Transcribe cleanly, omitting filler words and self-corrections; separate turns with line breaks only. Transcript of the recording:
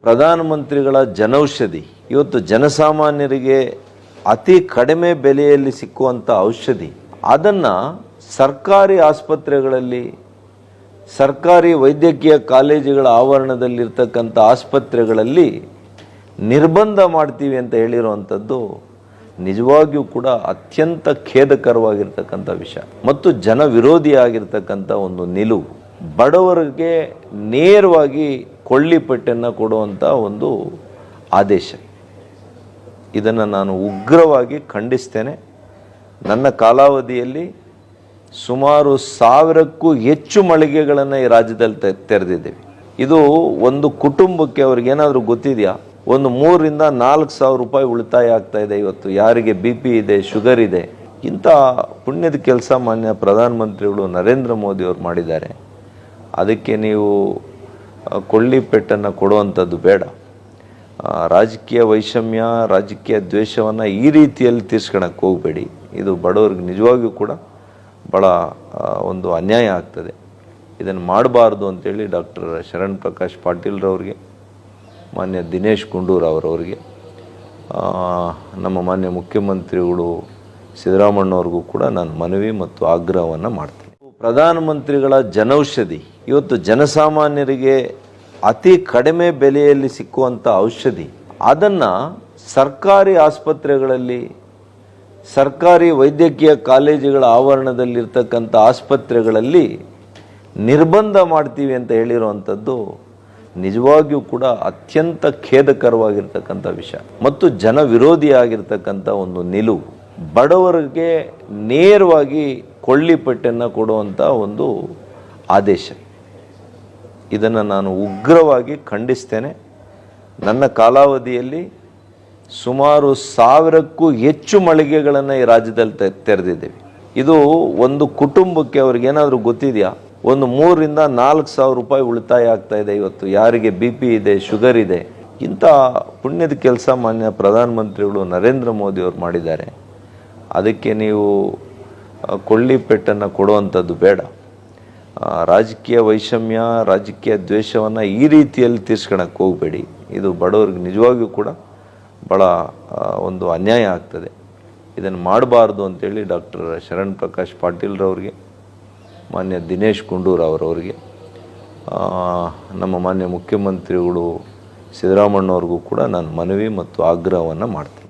ಪ್ರಧಾನಮಂತ್ರಿಗಳ ಜನೌಷಧಿ ಇವತ್ತು ಜನಸಾಮಾನ್ಯರಿಗೆ ಅತಿ ಕಡಿಮೆ ಬೆಲೆಯಲ್ಲಿ ಸಿಕ್ಕುವಂಥ ಔಷಧಿ ಅದನ್ನು ಸರ್ಕಾರಿ ಆಸ್ಪತ್ರೆಗಳಲ್ಲಿ ಸರ್ಕಾರಿ ವೈದ್ಯಕೀಯ ಕಾಲೇಜುಗಳ ಆವರಣದಲ್ಲಿರ್ತಕ್ಕಂಥ ಆಸ್ಪತ್ರೆಗಳಲ್ಲಿ ನಿರ್ಬಂಧ ಮಾಡ್ತೀವಿ ಅಂತ ಹೇಳಿರುವಂಥದ್ದು ನಿಜವಾಗಿಯೂ ಕೂಡ ಅತ್ಯಂತ ಖೇದಕರವಾಗಿರ್ತಕ್ಕಂಥ ವಿಷಯ ಮತ್ತು ಜನ ವಿರೋಧಿಯಾಗಿರ್ತಕ್ಕಂಥ ಒಂದು ನಿಲುವು. ಬಡವರಿಗೆ ನೇರವಾಗಿ ಕೊಳ್ಳಿಪೆಟ್ಟನ್ನು ಕೊಡುವಂಥ ಒಂದು ಆದೇಶ. ಇದನ್ನು ನಾನು ಉಗ್ರವಾಗಿ ಖಂಡಿಸ್ತೇನೆ. ನನ್ನ ಕಾಲಾವಧಿಯಲ್ಲಿ ಸುಮಾರು 1000ಕ್ಕೂ ಹೆಚ್ಚು ಮಳಿಗೆಗಳನ್ನು ಈ ರಾಜ್ಯದಲ್ಲಿ ತೆರೆದಿದ್ದೇವೆ. ಇದು ಒಂದು ಕುಟುಂಬಕ್ಕೆ ಅವ್ರಿಗೇನಾದರೂ ಗೊತ್ತಿದೆಯಾ? ಒಂದು 3 ರಿಂದ 4 ಸಾವಿರ ರೂಪಾಯಿ ಉಳಿತಾಯ ಆಗ್ತಾ ಇದೆ. ಇವತ್ತು ಯಾರಿಗೆ BP ಇದೆ, ಶುಗರ್ ಇದೆ, ಇಂಥ ಪುಣ್ಯದ ಕೆಲಸ ಮಾನ್ಯ ಪ್ರಧಾನಮಂತ್ರಿಗಳು ನರೇಂದ್ರ ಮೋದಿ ಅವರು ಮಾಡಿದ್ದಾರೆ. ಅದಕ್ಕೆ ನೀವು ಕೊಳ್ಳಿಪೆಟ್ಟನ್ನು ಕೊಡುವಂಥದ್ದು ಬೇಡ. ರಾಜಕೀಯ ವೈಷಮ್ಯ, ರಾಜಕೀಯ ದ್ವೇಷವನ್ನು ಈ ರೀತಿಯಲ್ಲಿ ತೀರ್ಸ್ಕೊಳಕ್ಕೆ ಹೋಗಬೇಡಿ. ಇದು ಬಡವರಿಗೆ ನಿಜವಾಗಿಯೂ ಕೂಡ ಭಾಳ ಒಂದು ಅನ್ಯಾಯ ಆಗ್ತದೆ. ಇದನ್ನು ಮಾಡಬಾರ್ದು ಅಂತೇಳಿ ಡಾಕ್ಟರ್ ಶರಣ್ ಪ್ರಕಾಶ್ ಪಾಟೀಲ್ರವ್ರಿಗೆ, ಮಾನ್ಯ ದಿನೇಶ್ ಗುಂಡೂರಾವ್ ಅವರಿಗೆ, ನಮ್ಮ ಮಾನ್ಯ ಮುಖ್ಯಮಂತ್ರಿಗಳು ಸಿದ್ದರಾಮಣ್ಣವ್ರಿಗೂ ಕೂಡ ನಾನು ಮನವಿ ಮತ್ತು ಆಗ್ರಹವನ್ನು ಮಾಡ್ತೀನಿ. ಪ್ರಧಾನಮಂತ್ರಿಗಳ ಜನೌಷಧಿ ಇವತ್ತು ಜನಸಾಮಾನ್ಯರಿಗೆ ಅತಿ ಕಡಿಮೆ ಬೆಲೆಯಲ್ಲಿ ಸಿಕ್ಕುವಂಥ ಔಷಧಿ ಅದನ್ನು ಸರ್ಕಾರಿ ಆಸ್ಪತ್ರೆಗಳಲ್ಲಿ ಸರ್ಕಾರಿ ವೈದ್ಯಕೀಯ ಕಾಲೇಜುಗಳ ಆವರಣದಲ್ಲಿರ್ತಕ್ಕಂಥ ಆಸ್ಪತ್ರೆಗಳಲ್ಲಿ ನಿರ್ಬಂಧ ಮಾಡ್ತೀವಿ ಅಂತ ಹೇಳಿರುವಂಥದ್ದು ನಿಜವಾಗಿಯೂ ಕೂಡ ಅತ್ಯಂತ ಖೇದಕರವಾಗಿರ್ತಕ್ಕಂಥ ವಿಷಯ ಮತ್ತು ಜನ ವಿರೋಧಿಯಾಗಿರ್ತಕ್ಕಂಥ ಒಂದು ನಿಲುವು. ಬಡವರಿಗೆ ನೇರವಾಗಿ ಕೊಳ್ಳಿಪೆಟ್ಟನ್ನು ಕೊಡುವಂಥ ಒಂದು ಆದೇಶ. ಇದನ್ನು ನಾನು ಉಗ್ರವಾಗಿ ಖಂಡಿಸ್ತೇನೆ. ನನ್ನ ಕಾಲಾವಧಿಯಲ್ಲಿ ಸುಮಾರು 1000ಕ್ಕೂ ಹೆಚ್ಚು ಮಳಿಗೆಗಳನ್ನು ಈ ರಾಜ್ಯದಲ್ಲಿ ತೆರೆದಿದ್ದೇವೆ. ಇದು ಒಂದು ಕುಟುಂಬಕ್ಕೆ ಅವ್ರಿಗೇನಾದರೂ ಗೊತ್ತಿದೆಯಾ? ಒಂದು 3 ರಿಂದ 4 ಸಾವಿರ ರೂಪಾಯಿ ಉಳಿತಾಯ ಆಗ್ತಾ ಇದೆ. ಇವತ್ತು ಯಾರಿಗೆ BP ಇದೆ, ಶುಗರ್ ಇದೆ, ಇಂಥ ಪುಣ್ಯದ ಕೆಲಸ ಮಾನ್ಯ ಪ್ರಧಾನಮಂತ್ರಿಗಳು ನರೇಂದ್ರ ಮೋದಿ ಅವರು ಮಾಡಿದ್ದಾರೆ. ಅದಕ್ಕೆ ನೀವು ಕೊಳ್ಳಿಪೆಟ್ಟನ್ನು ಕೊಡುವಂಥದ್ದು ಬೇಡ. ರಾಜಕೀಯ ವೈಷಮ್ಯ, ರಾಜಕೀಯ ದ್ವೇಷವನ್ನು ಈ ರೀತಿಯಲ್ಲಿ ತೀರ್ಸ್ಕೊಳಕ್ಕೆ ಹೋಗಬೇಡಿ. ಇದು ಬಡವರಿಗೆ ನಿಜವಾಗಿಯೂ ಕೂಡ ಭಾಳ ಒಂದು ಅನ್ಯಾಯ ಆಗ್ತದೆ. ಇದನ್ನು ಮಾಡಬಾರ್ದು ಅಂತೇಳಿ ಡಾಕ್ಟರ್ ಶರಣ್ ಪ್ರಕಾಶ್ ಪಾಟೀಲ್ರವ್ರಿಗೆ, ಮಾನ್ಯ ದಿನೇಶ್ ಗುಂಡೂರಾವ್ ಅವರಿಗೆ, ನಮ್ಮ ಮಾನ್ಯ ಮುಖ್ಯಮಂತ್ರಿಗಳು ಸಿದ್ದರಾಮಣ್ಣವ್ರಿಗೂ ಕೂಡ ನಾನು ಮನವಿ ಮತ್ತು ಆಗ್ರಹವನ್ನು ಮಾಡ್ತೀನಿ.